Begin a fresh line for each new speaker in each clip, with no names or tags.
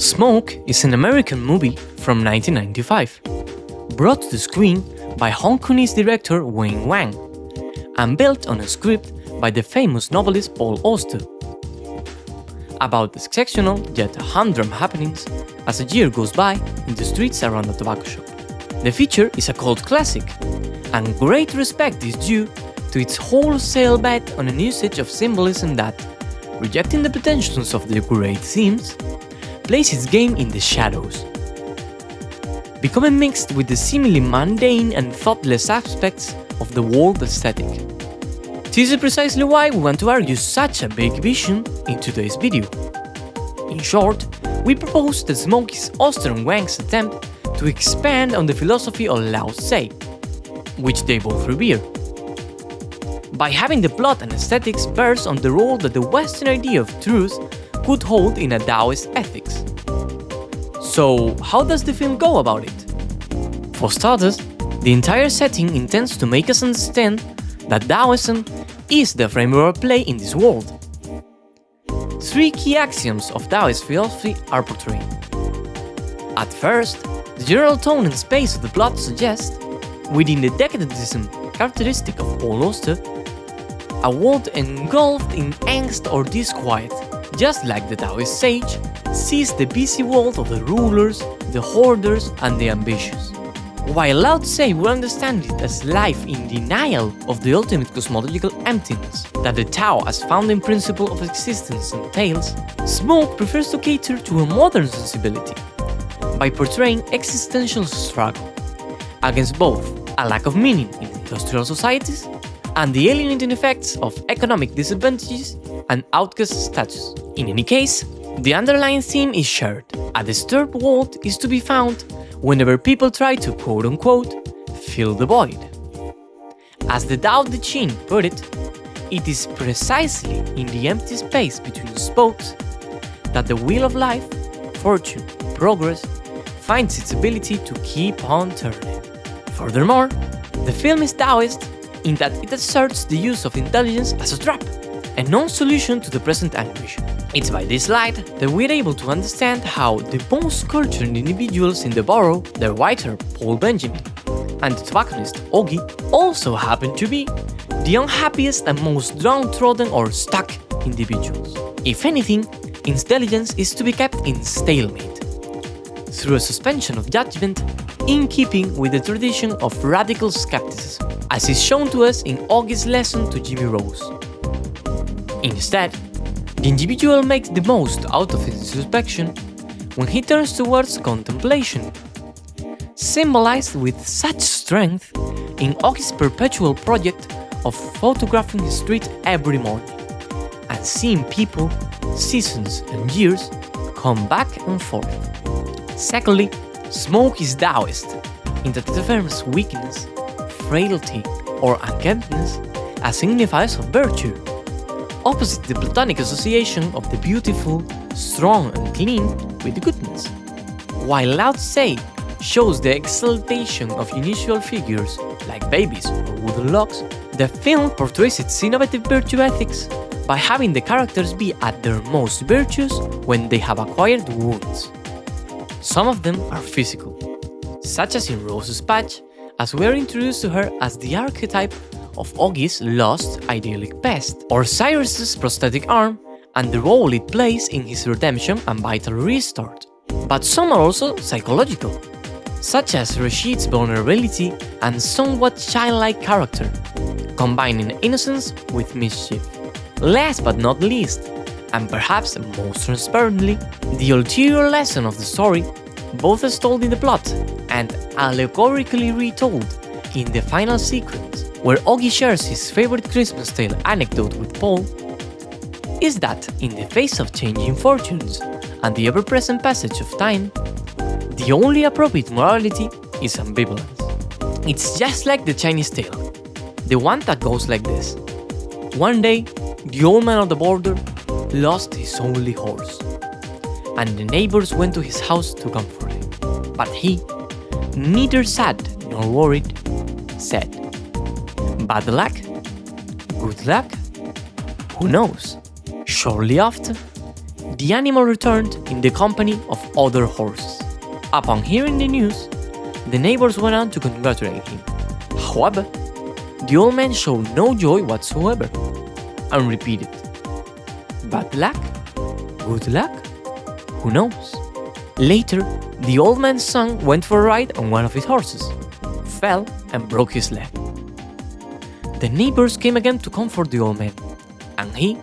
Smoke is an American movie from 1995, brought to the screen by Hong Kongese director Wang, and built on a script by the famous novelist Paul Auster. About the exceptional yet humdrum happenings as a year goes by in the streets around a tobacco shop. The feature is a cult classic, and great respect is due to its wholesale bet on an usage of symbolism that, rejecting the pretensions of the great themes, plays its game in the shadows, becoming mixed with the seemingly mundane and thoughtless aspects of the world aesthetic. This is precisely why we want to argue such a big vision in today's video. In short, we propose that Smoke is Auster and Wang's attempt to expand on the philosophy of Lao Tse, which they both revere, by having the plot and aesthetics verse on the role that the Western idea of truth could hold in a Taoist ethics. So, how does the film go about it? For starters, the entire setting intends to make us understand that Taoism is the framework of play in this world. Three key axioms of Taoist philosophy are portrayed. At first, the general tone and space of the plot suggest, within the decadentism characteristic of Paul Auster, a world engulfed in angst or disquiet, just like the Taoist sage sees the busy world of the rulers, the hoarders, and the ambitious. While Lao Tse will understand it as life in denial of the ultimate cosmological emptiness that the Tao as founding principle of existence entails, Smoke prefers to cater to a modern sensibility by portraying existential struggle against both a lack of meaning in industrial societies and the alienating effects of economic disadvantages and outcast status. In any case, the underlying theme is shared. A disturbed world is to be found whenever people try to quote-unquote fill the void. As the Tao Te Ching put it, it is precisely in the empty space between spokes that the wheel of life, fortune, progress finds its ability to keep on turning. Furthermore, the film is Taoist in that it asserts the use of intelligence as a trap, a non-solution to the present anguish. It's by this light that we're able to understand how the most cultured individuals in the borough, the writer Paul Benjamin and the tobacconist Augie, also happen to be the unhappiest and most downtrodden or stuck individuals. If anything, intelligence is to be kept in stalemate, through a suspension of judgment in keeping with the tradition of radical skepticism, as is shown to us in Augie's lesson to Jimmy Rose. Instead, the individual makes the most out of his introspection when he turns towards contemplation, symbolized with such strength in Augie's perpetual project of photographing his street every morning and seeing people, seasons and years come back and forth. Secondly, Smoke is Taoist in that it affirms weakness, frailty or unkempt-ness as signifiers of virtue, opposite the Platonic association of the beautiful, strong and clean with goodness. While Lao Tse shows the exaltation of unusual figures like babies or wooden logs, the film portrays its innovative virtue ethics by having the characters be at their most virtuous when they have acquired wounds. Some of them are physical, such as in Rose's patch, as we are introduced to her as the archetype of Augie's lost idyllic past, or Cyrus's prosthetic arm and the role it plays in his redemption and vital restart. But some are also psychological, such as Rashid's vulnerability and somewhat childlike character, combining innocence with mischief. Last but not least, and perhaps most transparently, the ulterior lesson of the story, both as told in the plot and allegorically retold in the final sequence, where Augie shares his favorite Christmas tale anecdote with Paul, is that in the face of changing fortunes and the ever-present passage of time, the only appropriate morality is ambivalence. It's just like the Chinese tale, the one that goes like this. One day, the old man on the border lost his only horse, and the neighbors went to his house to comfort him. But he, neither sad nor worried, said, "Bad luck? Good luck? Who knows? Shortly after, The animal returned in the company of other horses. Upon hearing the news, the neighbors went on to congratulate him. However, the old man showed no joy whatsoever and repeated, "Bad luck? Good luck? Who knows?" Later, the old man's son went for a ride on one of his horses, fell and broke his leg. The neighbors came again to comfort the old man, and he,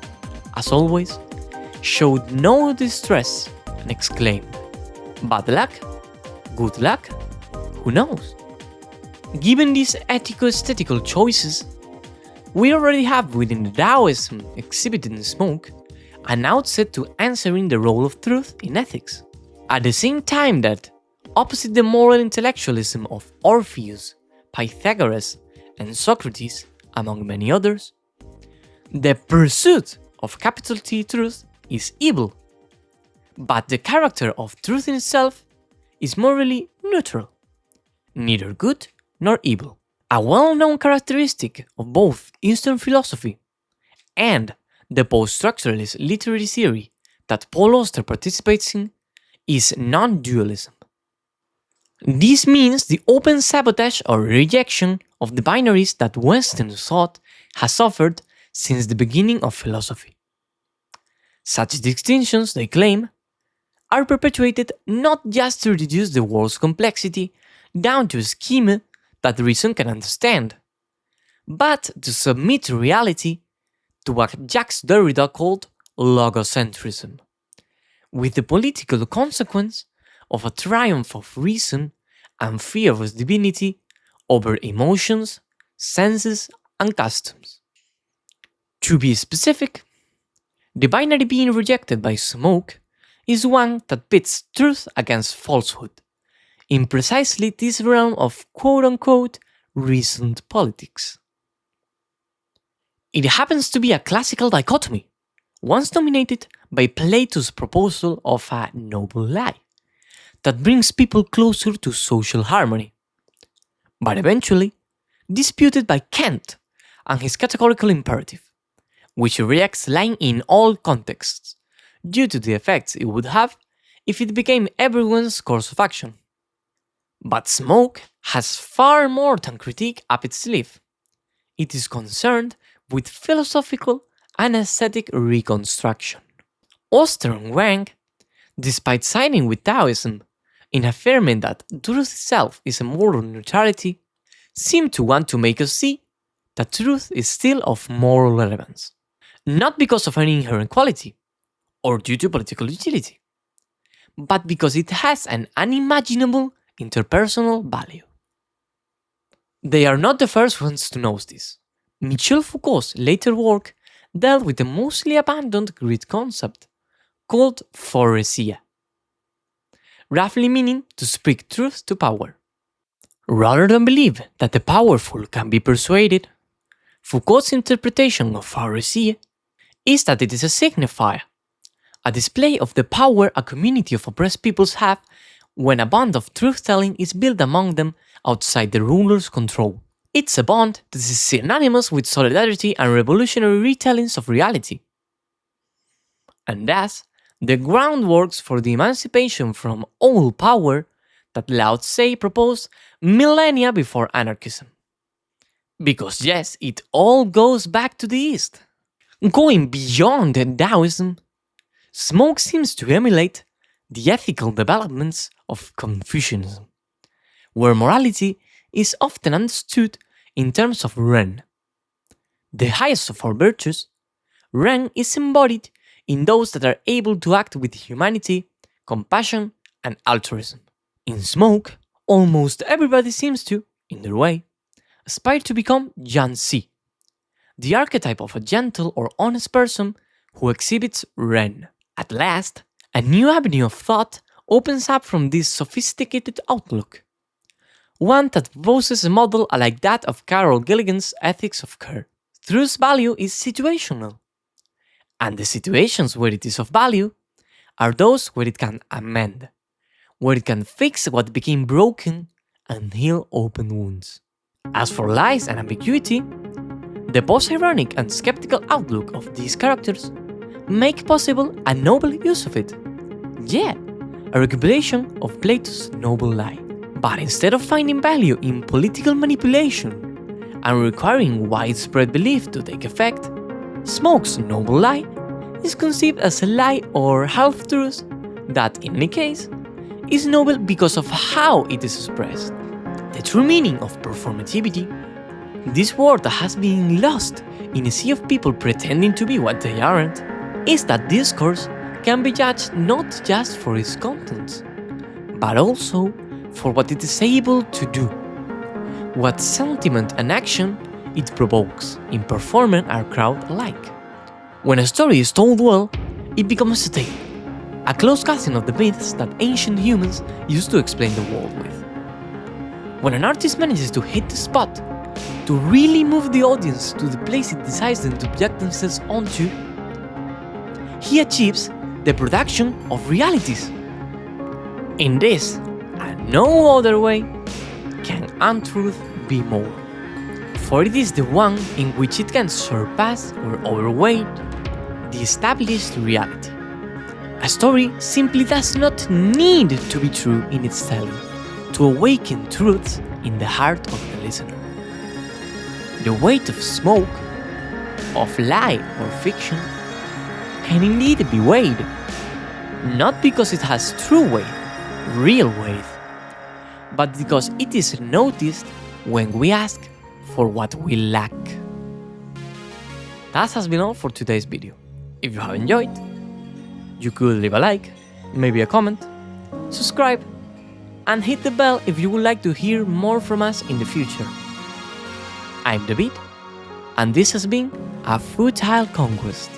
as always, showed no distress and exclaimed, "Bad luck? Good luck? Who knows?" Given these ethico-aesthetical choices, we already have within the Taoism exhibited in Smoke an outset to answering the role of truth in ethics. At the same time that, opposite the moral intellectualism of Orpheus, Pythagoras, and Socrates, among many others, the pursuit of capital T truth is evil, but the character of truth in itself is morally neutral, neither good nor evil. A well-known characteristic of both Eastern philosophy and the post-structuralist literary theory that Paul Auster participates in is non-dualism. This means the open sabotage or rejection of the binaries that Western thought has suffered since the beginning of philosophy. Such distinctions, they claim, are perpetuated not just to reduce the world's complexity down to a schema that reason can understand, but to submit to reality to what Jacques Derrida called logocentrism, with the political consequence of a triumph of reason and fear of divinity over emotions, senses, and customs. To be specific, the binary being rejected by Smoke is one that pits truth against falsehood, in precisely this realm of quote-unquote reasoned politics. It happens to be a classical dichotomy, once dominated by Plato's proposal of a noble lie, that brings people closer to social harmony, but eventually disputed by Kant and his categorical imperative, which rejects lying in all contexts, due to the effects it would have if it became everyone's course of action. But Smoke has far more than critique up its sleeve. It is concerned with philosophical and aesthetic reconstruction. Auster and Wang, despite siding with Taoism in affirming that truth itself is a moral neutrality, seem to want to make us see that truth is still of moral relevance, not because of any inherent quality or due to political utility, but because it has an unimaginable interpersonal value. They are not the first ones to notice this. Michel Foucault's later work dealt with a mostly abandoned Greek concept called phoresia, roughly meaning to speak truth to power. Rather than believe that the powerful can be persuaded, Foucault's interpretation of phoresia is that it is a signifier, a display of the power a community of oppressed peoples have when a bond of truth-telling is built among them outside the ruler's control. It's a bond that is synonymous with solidarity and revolutionary retellings of reality, and thus the groundworks for the emancipation from all power that Lao Tse proposed millennia before anarchism. Because yes, it all goes back to the East. Going beyond Taoism, Smoke seems to emulate the ethical developments of Confucianism, where morality is often understood in terms of Ren. The highest of all virtues, Ren is embodied in those that are able to act with humanity, compassion, and altruism. In Smoke, almost everybody seems to, in their way, aspire to become Yan Si, the archetype of a gentle or honest person who exhibits Ren. At last, a new avenue of thought opens up from this sophisticated outlook, one that proposes a model like that of Carol Gilligan's Ethics of Care. Truth's value is situational, and the situations where it is of value are those where it can amend, where it can fix what became broken and heal open wounds. As for lies and ambiguity, the post-ironic and skeptical outlook of these characters make possible a noble use of it. Yeah, a recuperation of Plato's noble lie. But instead of finding value in political manipulation and requiring widespread belief to take effect, Smoke's noble lie is conceived as a lie or half-truth that, in any case, is noble because of how it is expressed. The true meaning of performativity, this word that has been lost in a sea of people pretending to be what they aren't, is that discourse can be judged not just for its contents, but also for what it is able to do, what sentiment and action it provokes in performing our crowd alike. When a story is told well, it becomes a tale, a close cousin of the myths that ancient humans used to explain the world with. When an artist manages to hit the spot, to really move the audience to the place it decides them to project themselves onto, he achieves the production of realities. In this, and no other way, can untruth be more. For it is the one in which it can surpass or overweight the established reality. A story simply does not need to be true in its telling to awaken truths in the heart of the listener. The weight of smoke, of lie or fiction, can indeed be weighed, not because it has true weight, real weight, but because it is noticed when we ask for what we lack. That has been all for today's video. If you have enjoyed, you could leave a like, maybe a comment, subscribe, and hit the bell if you would like to hear more from us in the future. I'm David, and this has been A Futile Conquest.